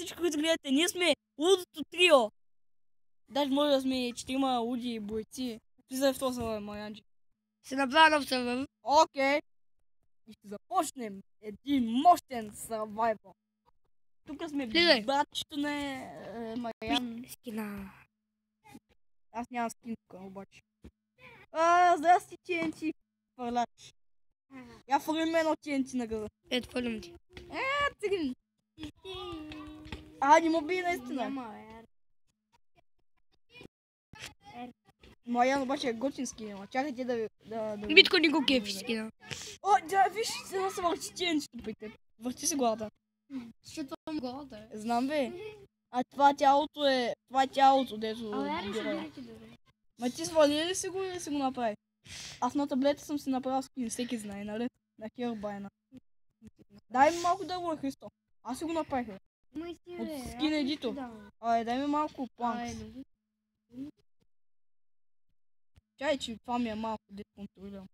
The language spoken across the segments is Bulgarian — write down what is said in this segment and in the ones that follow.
всички, които гледате. Ние сме лудото трио. Даже може да сме 4 луди бойци. Влизай в този сервер, Марианче. Се направя нов сервер. Окей. И ще започнем един мощен сървайвър. Тук сме Влизай. братчето на Мариан. Скина. Аз нямам скин тук, обаче. Здрасти, TNT. Фърляч. Я фърлим едно TNT на гъра. Ето, фърлям ти. Цигни. Не му би наистина. Мариан обаче е готин скин, чакайте да... Битко ни го кефи скина. Да, виж, сега се върти TNT-то при теб. Върти си главата. Ще това главата е. Знам бе. Това тялото е... Това е тялото, дето... Ма ти свали ли си го или си го направи? Аз на таблета съм си направил скин, всеки знае, нали? На Хербайна. Дай ми малко дърво на Христо. Аз си го направих. От скин едито. Дай ми малко планкс. Чай, че това ми е малко да контролирам.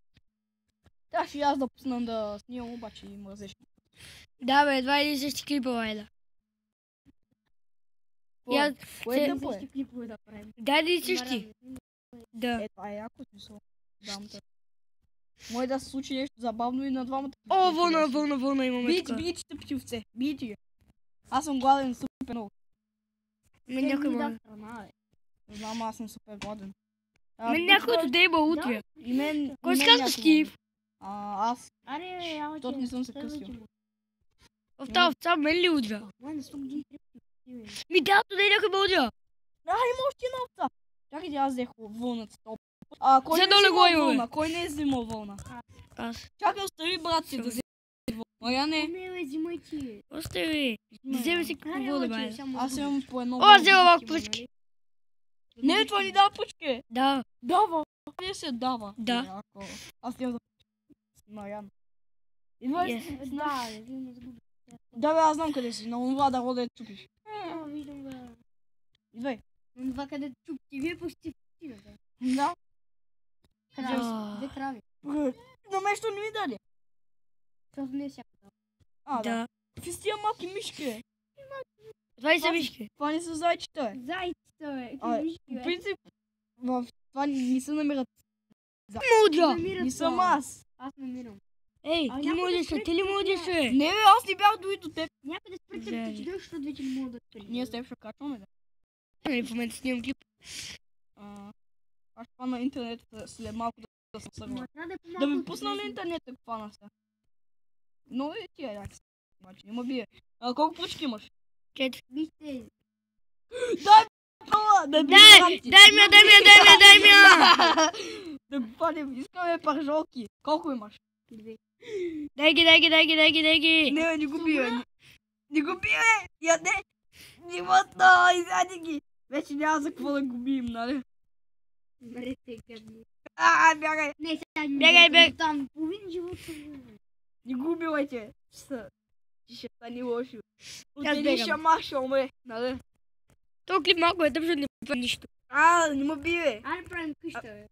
Трябваше и аз да пусна да снимам, обаче и мразеш. Да бе, това е същи клипове, айда. Кое да пое? Дай да същи. Да. Това е яко смисъл. Дамата. Може да се случи нещо забавно и на двамата. Вълна имаме тук. Биете птилце. Биете ги. Аз съм гладен супер много. Някой може. Знам, аз съм супер гладен. Мен някой да има утре. Кой се казва Стив? Аз. Защото не съм се късил. В овца мен ли удра? Ми да, туда е някой ме удра. Има още една овца. Чакайте, аз взех вълната. Кой не е взимал вълна? Аз. Чакай, остави брат си да вземе вълна. Маряне. Остави. Вземи си какво вълна, бе. Аз имам по едно. Аз взема малко пръчки. Не, това ни дава пръчки. Да. Дава. Не се дава. Да. Аз имам да Марян. Идвай. Да, бе, аз знам къде си. На онова да рода чупиш. Идвай. Това къде чупти, вие почти бе. Да. Две крави. Но нещо не ми даде. Защото не е всяко. Да. Какви с тия малки мишки? Това не са мишки. Това не са зайчета, бе. Зайците, бе. По принцип, в това не се намират. Мудра! Не съм аз. Аз намирам. Ей, ти мудиш ли? Ти ли мудиш ли? Не, бе, аз не бях дори до теб. Някъде спрете, че дойш, защото вече не мога да спрете. Ние с теб ще качваме, да. В момента снимам клип. Аз ще на интернет след малко да съм съгласен. Да ми пусна на интернет, ако фана се. Но и тия яки. Обаче не ме бие. Колко пръчки имаш? 4. Вижте. Дай ми! Да го падем, искаме пържолки. Колко имаш? Дай ги. Не го бие. Не го бие! Яде! Животно! Изяди ги! Вече няма за какво да го бием, нали? Бъдете гадни. Бягай! Не, сега Бягай. Там половин живот. Не го убивайте. Ще стане лошо. Аз Отели бегам. шамар ще умре, нали? Това клип малко е тъп, защото не прави нищо. Не му бие! Айде правим къща, бе.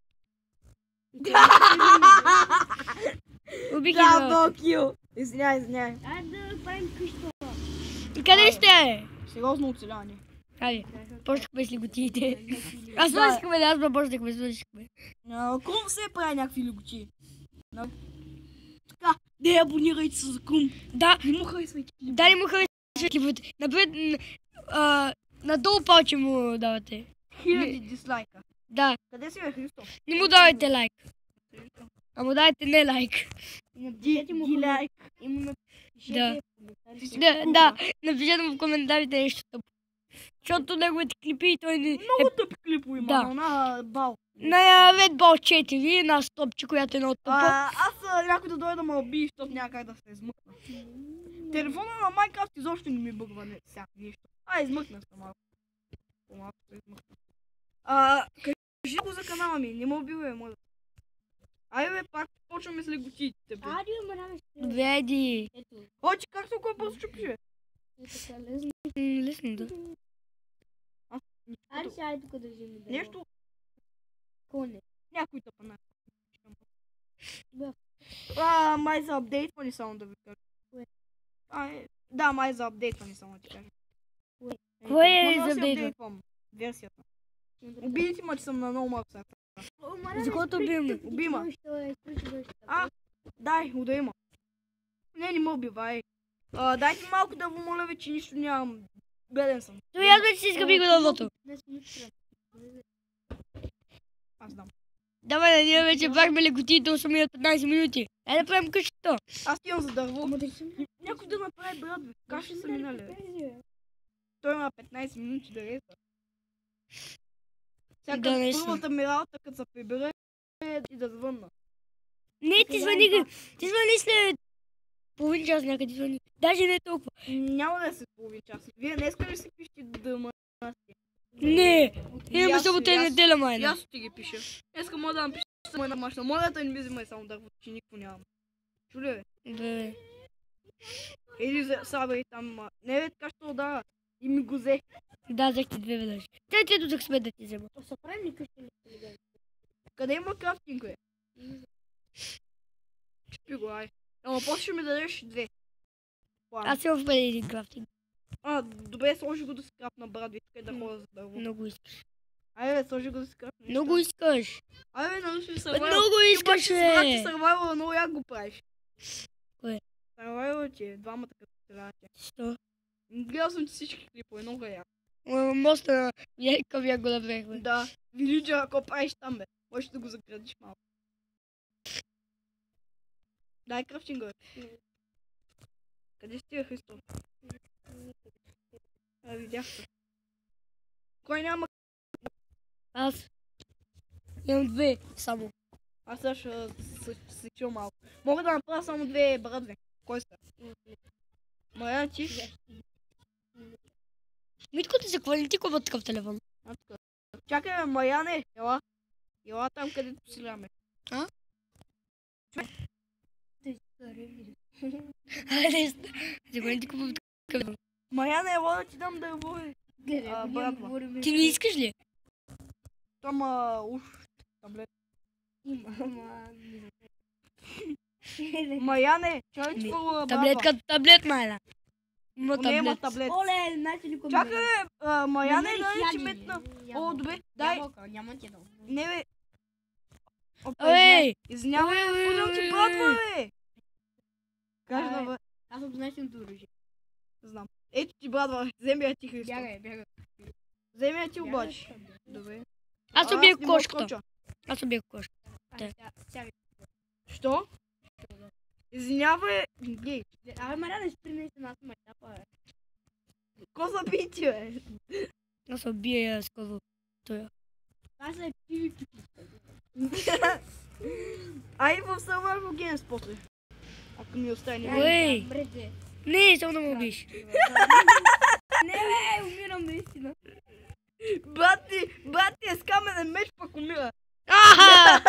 Убих Да, го. кил! Извиняй. Айде да правим къща. Къде сте? Сериозно оцеляване. Хайде, почнахме с лиготиите. Аз свършихме, да, свършихме. Крум се прави някакви лигочи. Така, не абонирайте се за Крум. Да, Не му харесвайте. да, не му харесваше клипът. Напред, надолу палче му давате. 1000 дизлайка. Да, Къде си, бе, Христо? не му давайте лайк. А му дайте не лайк. Дилайк. Да. Да, напишете му в коментарите нещо тъпо. Защото неговите клипи той не... Много тъпи клипове има. Да. На бал. На Red Ball 4, една стопче, която е много тъпа. Аз някой да дойде да ме убие, защото няма как да се измъкна. Телефона на Minecraft изобщо не ми бъгва всяко нещо. Измъкнах се малко. По-малко се измъкна. Кажи го за канала ми, не ме убивай, моля. Айде бе, пак почваме с леготиите, бе. Айде, мраме. Веди. Ето. Очи, как толкова бързо чупиш, бе? Така лесно. Лесно, да. Айде сега тук да вземем. Нещо, Коне. някой тъпа Да. Май за апдейтване само да ви кажа. Кое? Да, май за апдейтване само да ти кажа. Кое е Мога да за си апдейт? апдейтвам версията. Убийте ма, че съм на много малко сайта. За който убиваме? Убима. Дай, удари ма. Не ме убивай. Дайте малко да ви моля ви, че нищо нямам. Беден съм. Той аз вече си изгъби го дълбото. Аз знам. Давай, ние вече бахме лекотите 8 минути, 15 минути. Айде да правим къщата. Аз имам за дърво. Някой да направи брат, бе. Как ще са минали, бе? Той има 15 минути да реса. Сяка Да, наистина. първата ми работа, като се прибере и да звънна. Не, ти звъни след половин час някъде звъни. Даже не толкова. Няма да се половин час. Вие днеска ли си пишете дъма? Не, И имаме аз- събота и и аз- неделя, И майна. аз ще ги пиша. Днеска мога да напиша само една машина. Моля да не ми взимай само дърво, че никакво нямам. Чули ли? Да. Или за сабри там. Не бе, така ще удара. И ми го взе. Да, взех ти две веднъж. Те до късмет да ти взема. Къде има крафтинг, бе? Чупи го, ай. Ама после ще ми дадеш две. План. Аз имам в бъде един крафтинг. Добре, сложи го да се крапна, брат, ви искай да ходя за дърво. Много искаш. Айде, бе, сложи го да се крапна. Много искаш. Айде, бе, научи Бе, сървайвал. много искаш, Ти бе. сървайвал, много як го правиш. Кое? Сървайвал ти е, двамата като стрелате. Що? Гледал съм ти всички клипове, много е як. Моста на Яйка я го направихме. Да, Вилиджа, ако правиш там, бе. Можеш да го заградиш малко. Дай крафтинга, бе. Къде стига Христо? Видях се. Кой няма? Аз имам две само. Аз сега ще се чил малко. Мога да направя само две брадве. Кой сте? Мария, ти? Митко ти се хвали, ти купа такъв телефон. Чакай, бе, Марияне, ела. Ела там, където си ляме. Айде, за кой ти купа такъв телефон? Марияне, ела да ти дам дърво, бе. Брадва. Ти не искаш ли? Там, уж, таблет. Марияне, чай ти първо брадва. Таблет, майна. Има Не има таблет. таблет. Оле, значи ли Чакай, бе, Марияне, да не ти метна. О, добре, дай. Няма ти да. Не, бе. Ей! Извинявай, фудам ти брадва, бе. Кажа да, бе. Аз обзначам до оръжие. Знам. Ето ти брадва, вземи я ти, Христо. Бягай. Вземи я ти обаче. Добре. Аз убих не мога да кошката. скоча. Аз убих кошката. Да. Що? Извинявай, гей. Абе, Маряна, ще принесе нас майтапа, бе. Ко забити, бе? Аз убия скоро. Аз е PvP. Ай в Survival Games после. Ако ми остане. Ой. Брете. Не, само да ме убиш. Не, бе, умирам наистина. Брат ти е с каменен меч, пък умира. Аха!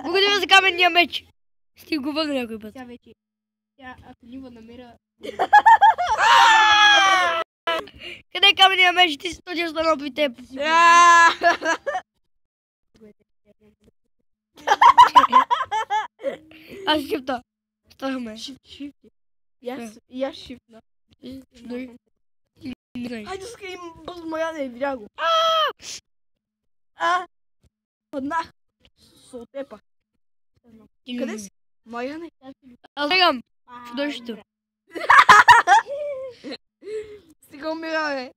Благодаря за каменния меч. Стиг го върна някой път. Тя вече. Тя, ако Лива намира... Къде е каменния меч? Ти си точно станал при теб. Аз шифта. Ставаме. Шифт. И аз шифтна. Дори. Не знаеш. Хайде ска им бързо Маряне, видя го. Паднах. Се отепах. Къде си? Маряне. Аз бегам. Чудовището. Стига умира, бе.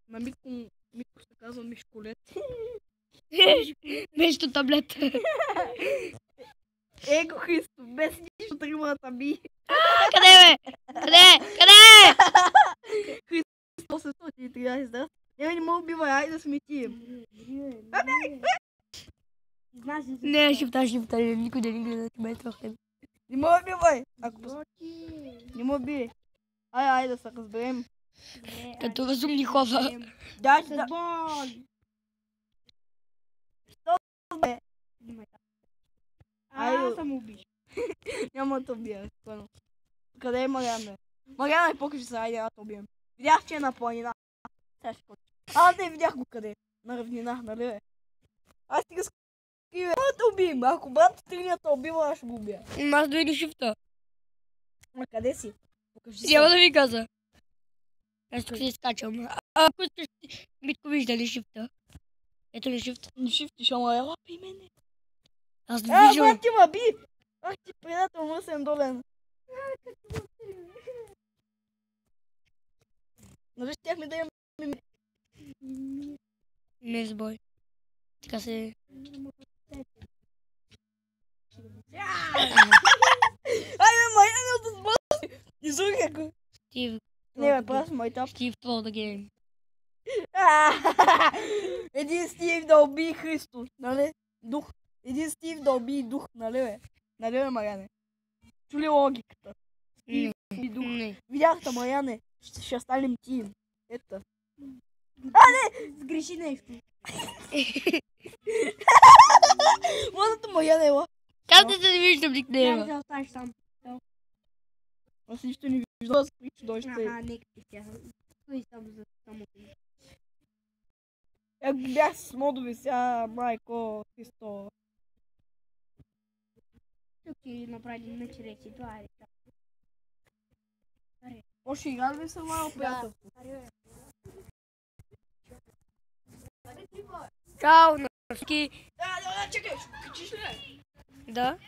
На Митко се казва Мишколет. Нещо таблет. Его Христо, без нищо тримата ми. Къде бе? Къде? 813, да? Не ме убивай, айде да сметим. Не, шифта. Никой да не гледа, че ме е това. Не ме убивай. Не ме убивай. Айде да се разберем. Като разумни хора. Да. Аз съм убиш. Няма да убия. Къде е Марияна? Марияна, покажи се, айде да те убием. Видях, че е на планина. Аз не видях го къде. На равнина, нали бе? Аз стига скриве. Няма да те убием. Ако брат тръгне да те убива, аз ще го убия. Аз дойде шифта. А къде си? Покажи се. Няма да ви каза. Аз тук се изкачвам. Ако искаш, Митко вижда ли шифта? Ето ли шифт? Шифти, ама ела пи мене. Аз не виждам. Брат ти ма би! Ах ти предател мъсен долен. Нали щяхме да имаме... Не сбой. Така се... Айде, майната с бъси! Изуря го! Стив. Не, бе, прав майтап. Стив Pro the Game. Един Стив да уби Христо, нали? Дух. Един Стив да уби дух, нали бе? Нали бе, Маряне? Чули логиката? Не. И дух. Не. Видяхте, Маряне? Ще станем тим. Ето. Сгреши нещо. Младата Маряне, ела. Как да се не виждам Трябва никнема? да останеш сам. Аз нищо не виждам. Аз прич дойще. Аха, нека ти тя. Стои само за само. Як бях с модове сега, майко, Христо. Тук ти направи на черечи. Това е. Още играли ли са малко приятелство? Чао на всички. Да, чакай, ще качиш ли? Да.